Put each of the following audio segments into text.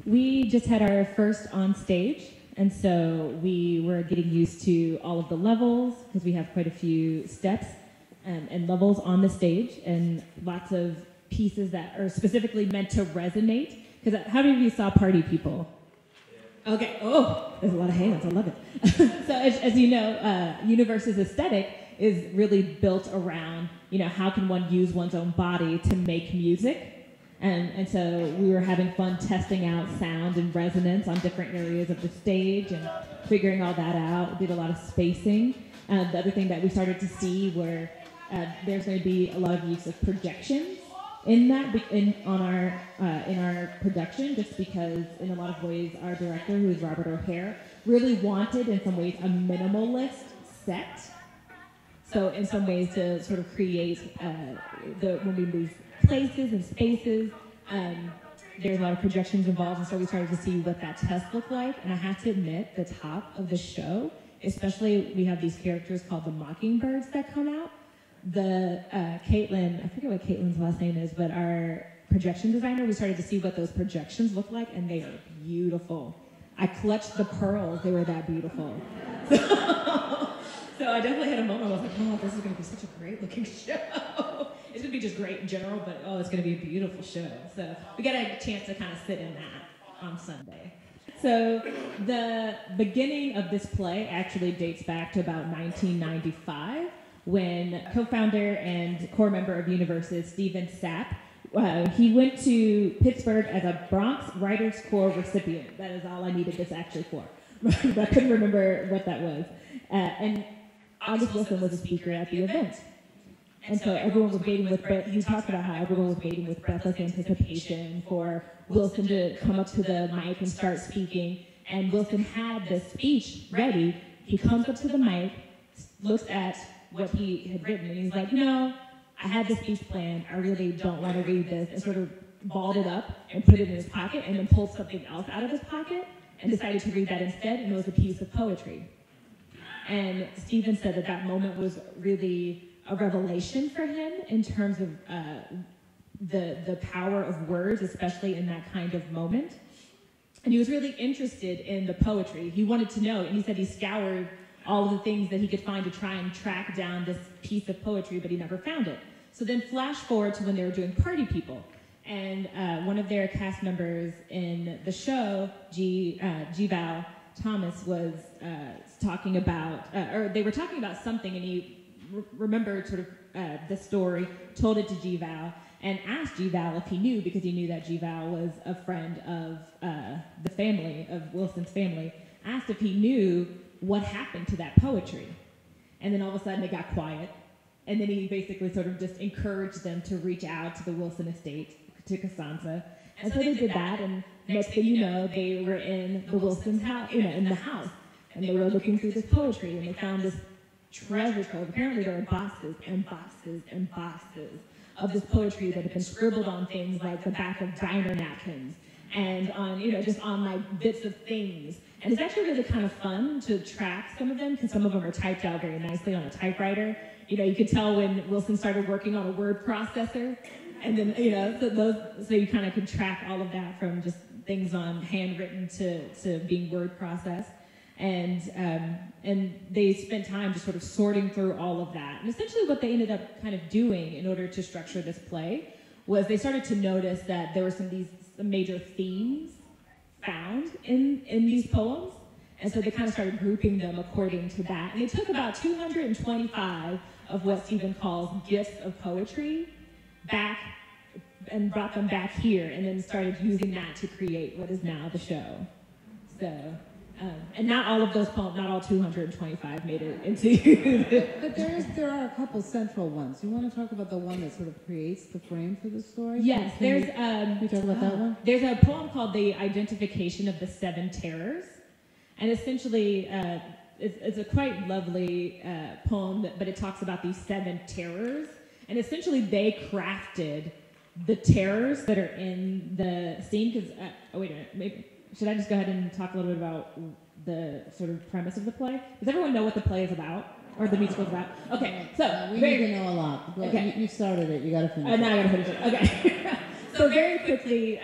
We just had our first on stage, and so we were getting used to all of the levels because we have quite a few steps and levels on the stage, and lots of pieces that are specifically meant to resonate. Because how many of you saw Party People? Okay. Oh, there's a lot of hands. I love it. So as you know, Universe's aesthetic is really built around, how can one use one's own body to make music. And so we were having fun testing out sound and resonance on different areas of the stage and figuring all that out. We did a lot of spacing. The other thing that we started to see were there's going to be a lot of use of projections in that in our production, just because in a lot of ways our director, who is Robert O'Hare, really wanted in some ways a minimalist set. So in some ways to sort of create when we move places and spaces, there's a lot of projections involved, and so we started to see what that test looked like. And I have to admit, the top of the show, especially, we have these characters called the Mockingbirds that come out. The Caitlin, I forget what Caitlin's last name is, but our projection designer, we started to see what those projections look like, and they are beautiful. I clutched the pearls; they were that beautiful. So I definitely had a moment where I was like, oh, this is going to be such a great looking show. It's going to be just great in general, but it's going to be a beautiful show. So we got a chance to kind of sit in that on Sunday. So the beginning of this play actually dates back to about 1995, when co-founder and core member of Universes, Stephen Sapp, he went to Pittsburgh as a Bronx Writers Corps recipient. That is all I needed this actually for. I couldn't remember what that was. And August Wilson was a speaker at the event. And so everyone was waiting with, he talked about how everyone was waiting with breathless anticipation for Wilson to come up to the mic and start speaking. And Wilson had the speech ready. He comes up to the mic, looks at what he had written, and he's like, I had this speech planned. I really don't want to read this. And sort of balled it up and put it in his pocket, and then pulled something else out of his pocket and decided to read that instead, and it was a piece of poetry. And Stephen said that moment was really a revelation for him in terms of the power of words, especially in that kind of moment. And he was really interested in the poetry. He wanted to know, and he said he scoured all of the things that he could find to try and track down this piece of poetry, but he never found it. So then flash forward to when they were doing Party People. And one of their cast members in the show, G-Val Thomas, was talking about, or they were talking about something, and he remembered sort of the story, told it to G-Val, and asked G-Val if he knew, because he knew that G-Val was a friend of the family, of Wilson's family, asked if he knew what happened to that poetry. And then all of a sudden it got quiet, and then he basically sort of just encouraged them to reach out to the Wilson estate, to Costanza. And so they did that, and next thing you know, they were in the Wilson's house, in the house, and they were looking through this poetry, and they found this treasure trove. Apparently there are boxes and boxes and boxes of this poetry that have been scribbled on things like the back of diner napkins, and on, just on like bits of things. And it's actually really kind of fun to track some of them, because some of them are typed out very nicely on a typewriter. You could tell when Wilson started working on a word processor. And then, so you kind of can track all of that from just things on handwritten to being word processed. And they spent time just sort of sorting through all of that. And essentially what they ended up kind of doing in order to structure this play was they started to notice that there were some major themes found in these poems. And so they kind of started grouping them according to that. And they took about 225 of what Stephen calls gifts of poetry back and brought them back here, and then started using that to create what is now the show. So, and not all of those poems, not all 225 made it into. But there are a couple central ones. You want to talk about the one that sort of creates the frame for the story? Yes, can you talk about that one? There's a poem called The Identification of the Seven Terrors, and essentially it's a quite lovely poem, but it talks about these seven terrors, and essentially they crafted the terrors that are in the scene. Because wait a minute, maybe should I just go ahead and talk a little bit about the sort of premise of the play? Does everyone know what the play is about, or the musical is about? Okay, so we need to know a lot. But okay. You started it. You got to finish. Now I got to finish it. Okay. So very quickly,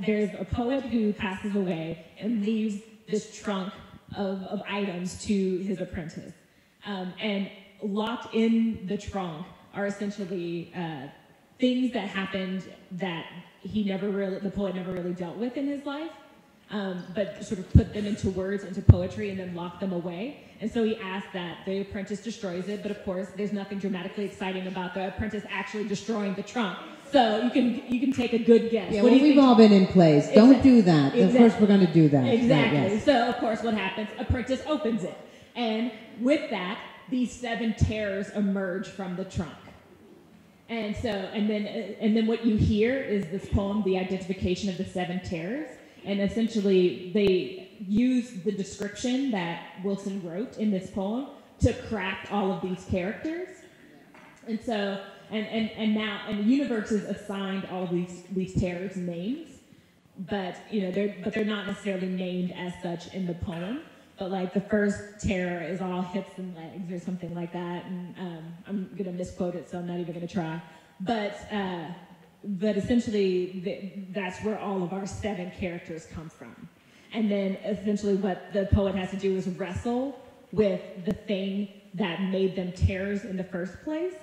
there's a poet who passes away and leaves this trunk of items to his apprentice. And locked in the trunk are essentially things that happened that the poet never really dealt with in his life, but sort of put them into words, into poetry, and then locked them away. And so he asked that the apprentice destroys it, but of course, there's nothing dramatically exciting about the apprentice actually destroying the trunk. So you can take a good guess. Yeah, we've all been in plays. Don't do that. Exactly. Of course, we're going to do that. Exactly. Right, yes. So of course, what happens? Apprentice opens it, and with that, these 7 terrors emerge from the trunk. And so, and then what you hear is this poem, the identification of the 7 terrors, and essentially they use the description that Wilson wrote in this poem to craft all of these characters. And so, and now, and the universe has assigned all of these terrors names, but they're not necessarily named as such in the poem. But like the first terror is all hips and legs or something like that, and I'm gonna misquote it, so I'm not even gonna try. But essentially that's where all of our 7 characters come from. And then essentially what the poet has to do is wrestle with the thing that made them terrors in the first place.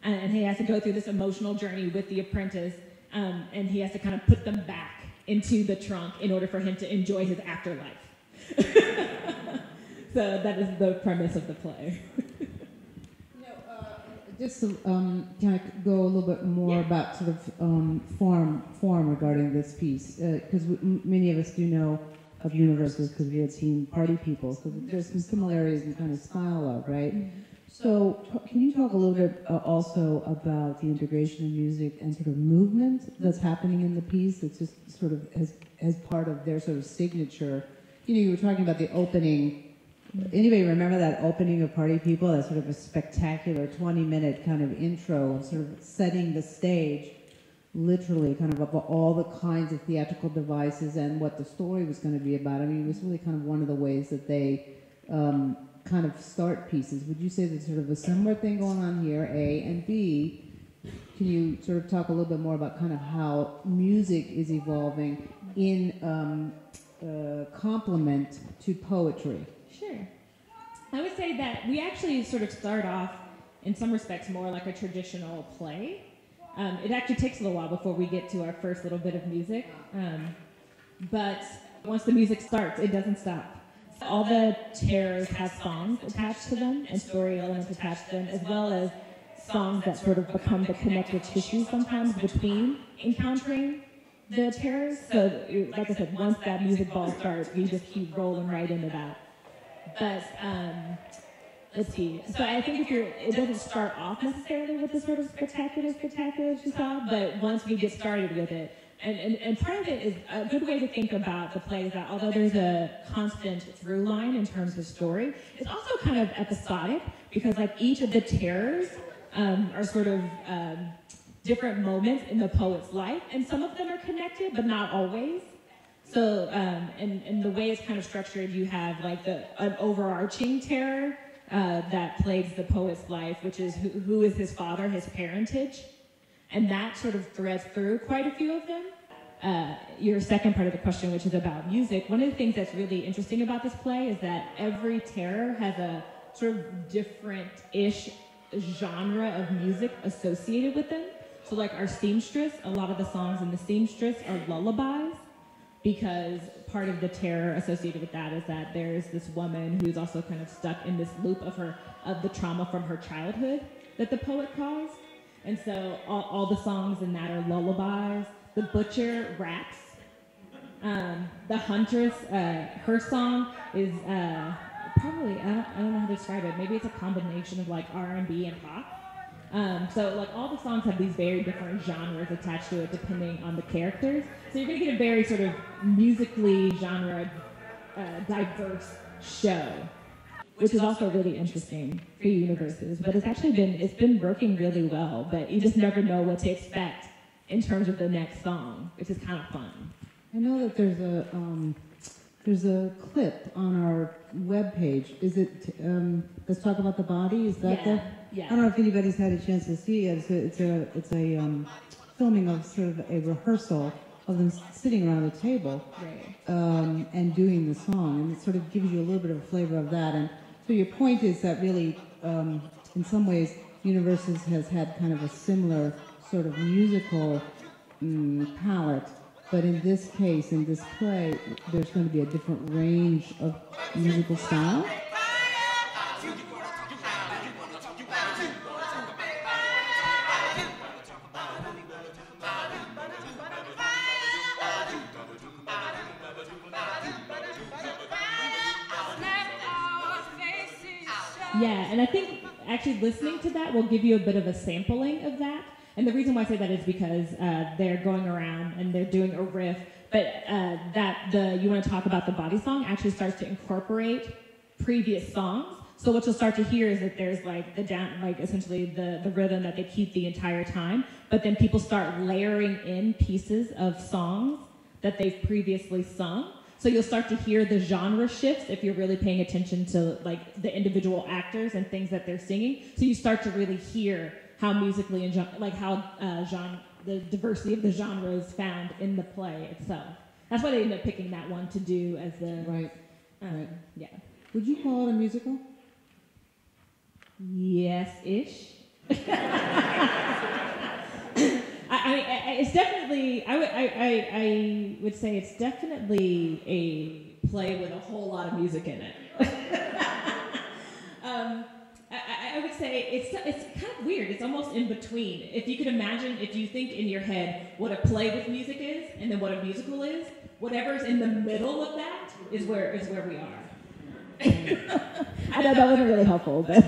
And he has to go through this emotional journey with the apprentice, and he has to kind of put them back into the trunk in order for him to enjoy his afterlife. So that is the premise of the play. Just to kind of go a little bit more about sort of form regarding this piece, because many of us do know of universes because we had seen Party People, so there's some similarities in kind of style of, right? Mm-hmm. So can you talk a little bit also about the integration of music and sort of movement that's happening in the piece that's just sort of as part of their sort of signature? You were talking about the opening. Anybody remember that opening of Party People? That sort of a spectacular 20-minute kind of intro, sort of setting the stage, literally, kind of all the kinds of theatrical devices and what the story was going to be about. I mean, it was really kind of one of the ways that they kind of start pieces. Would you say there's sort of a similar thing going on here, A, and B, can you sort of talk a little bit more about kind of how music is evolving in complement to poetry? Sure. I would say that we actually sort of start off, in some respects, more like a traditional play. It actually takes a little while before we get to our first little bit of music. But once the music starts, it doesn't stop. All the terrors have songs attached to them and story elements attached to them, as well as songs that sort of become the connective tissue sometimes between encountering the terrors. So, like I said, once that music ball starts, we just keep rolling right into that. But let's see. So I think it doesn't start off necessarily with the sort of spectacular as you saw, but once we get started with it, and part of it is a good way to think about the play is that although there's a constant through line in terms of story, it's also kind of episodic because like each of the terrors are sort of different moments in the poet's life, and some of them are connected, but not always. So, and the way it's kind of structured, you have like an overarching terror that plagues the poet's life, which is who is his father, his parentage, and that sort of threads through quite a few of them. Your second part of the question, which is about music, one of the things that's really interesting about this play is that every terror has a sort of different-ish genre of music associated with them. So like our seamstress, a lot of the songs in the seamstress are lullabies, because part of the terror associated with that is that there's this woman who's also kind of stuck in this loop of the trauma from her childhood that the poet caused. And so all the songs in that are lullabies. The butcher raps. The huntress, her song is probably, I don't know how to describe it. Maybe it's a combination of like R&B and pop. So like all the songs have these very different genres attached to it depending on the characters. So you're going to get a very sort of musically genre diverse show, which is also really interesting for universes. But it's been working really well, but you just never know what to expect in terms of the next song, which is kind of fun. I know that there's a clip on our webpage. Is it Let's Talk About the Body? Is that Yeah. I don't know if anybody's had a chance to see it. It's a filming of sort of a rehearsal of them sitting around the table, Right. and doing the song, and it sort of gives you a little bit of a flavor of that. And so your point is that really, in some ways, Universal has had kind of a similar sort of musical palette, but in this case, in this play, there's going to be a different range of musical style. Yeah, and I think actually listening to that will give you a bit of a sampling of that. And the reason why I say that is because they're going around and they're doing a riff, but You Want to Talk About the Body song actually starts to incorporate previous songs. So what you'll start to hear is that there's like essentially the rhythm that they keep the entire time, but then people start layering in pieces of songs that they've previously sung. So you'll start to hear the genre shifts if you're really paying attention to like the individual actors and things that they're singing. So you start to really hear how musically and the diversity of the genre is found in the play itself. That's why they ended up picking that one to do as the Right. Yeah. Would you call it a musical? Yes-ish. It's definitely. I would say it's definitely a play with a whole lot of music in it. I would say it's kind of weird. It's almost in between. If you could imagine, if you think in your head what a play with music is, and then what a musical is, whatever's in the middle of that is where we are. I know that wasn't really helpful, but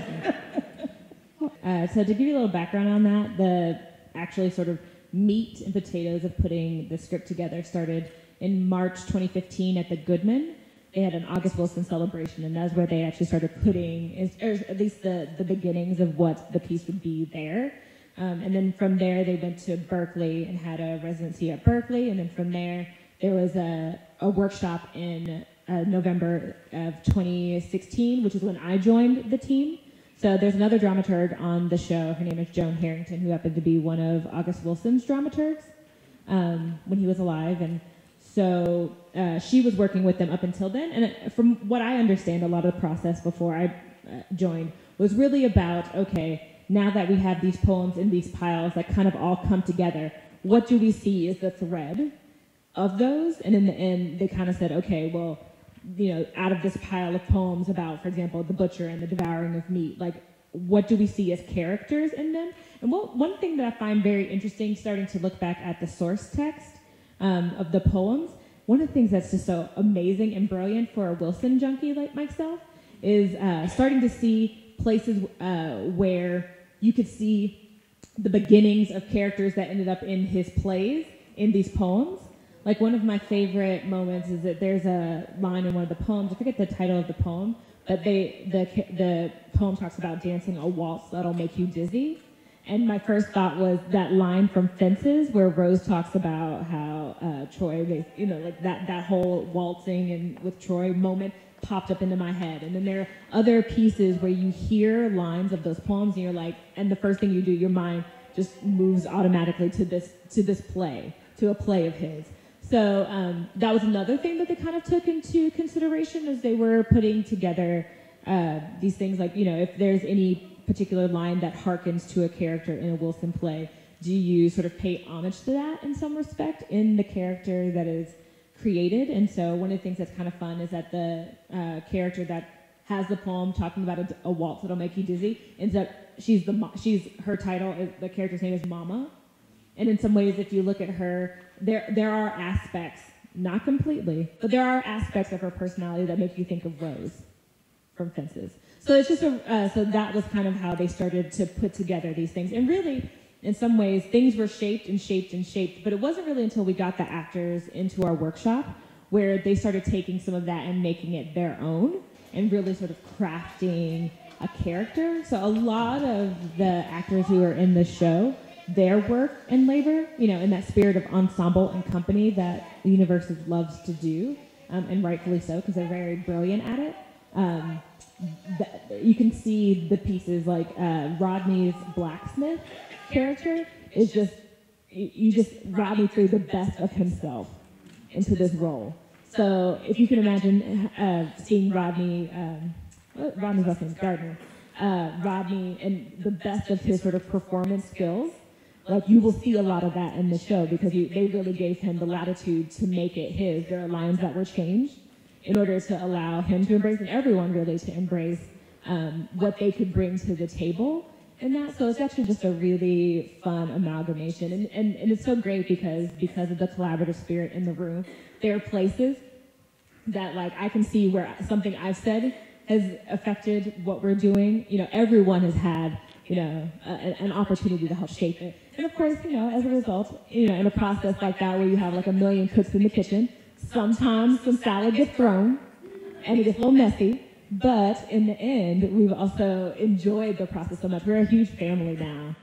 so to give you a little background on that, the actually sort of meat and potatoes of putting the script together started in March 2015 at the Goodman. They had an August Wilson celebration, and that's where they actually started putting, or at least the beginnings of what the piece would be there. And then from there, they went to Berkeley and had a residency at Berkeley, and then from there was a workshop in November of 2016, which is when I joined the team. So there's another dramaturg on the show. Her name is Joan Harrington, who happened to be one of August Wilson's dramaturgs when he was alive. And so she was working with them up until then. And from what I understand, a lot of the process before I joined was really about, okay, now that we have these poems in these piles that kind of all come together, what do we see is the thread of those? And in the end, they kind of said, okay, well, out of this pile of poems about, for example, the butcher and the devouring of meat, like, what do we see as characters in them? And one thing that I find very interesting, starting to look back at the source text of the poems, one of the things that's just so amazing and brilliant for a Wilson junkie like myself is starting to see places where you could see the beginnings of characters that ended up in his plays in these poems. Like, one of my favorite moments is that there's a line in one of the poems, I forget the title of the poem, but the poem talks about dancing a waltz that'll make you dizzy. And my first thought was that line from Fences where Rose talks about how Troy, that whole waltzing and with Troy moment popped up into my head. And then there are other pieces where you hear lines of those poems and you're like, and the first thing you do, your mind just moves automatically to this play, to a play of his. So that was another thing that they kind of took into consideration as they were putting together these things. Like, if there's any particular line that harkens to a character in a Wilson play, do you sort of pay homage to that in some respect in the character that is created? And so one of the things that's kind of fun is that the character that has the poem talking about a waltz that'll make you dizzy ends up, her title, the character's name is Mama. And in some ways, if you look at her, there are aspects, not completely, but there are aspects of her personality that make you think of Rose from Fences. So it's just so that was kind of how they started to put together these things. And really, in some ways, things were shaped and shaped and shaped, but it wasn't really until we got the actors into our workshop where they started taking some of that and making it their own and really sort of crafting a character. So a lot of the actors who are in the show, their work and labor, in that spirit of ensemble and company that Universal loves to do, and rightfully so, because they're very brilliant at it. You can see the pieces like Rodney's blacksmith character is just Rodney threw the best of himself into this role. So if you can imagine seeing Rodney, Rodney's last name's Gardner, Rodney and the best of his sort of performance skills, like you will see a lot of that in the show because they really gave him the latitude to make it his. There are lines that were changed in order to allow him to embrace, and everyone really to embrace what they could bring to the table in that. So it's actually just a really fun amalgamation. And it's so great because of the collaborative spirit in the room. There are places that like I can see where something I've said has affected what we're doing. You know, everyone has had, you know, an opportunity to help shape it. And of course, you know, as a result, you know, in a process like that where you have like a million cooks in the kitchen, sometimes some salad gets thrown and it gets a little messy. But in the end, we've also enjoyed the process so much. We're a huge family now.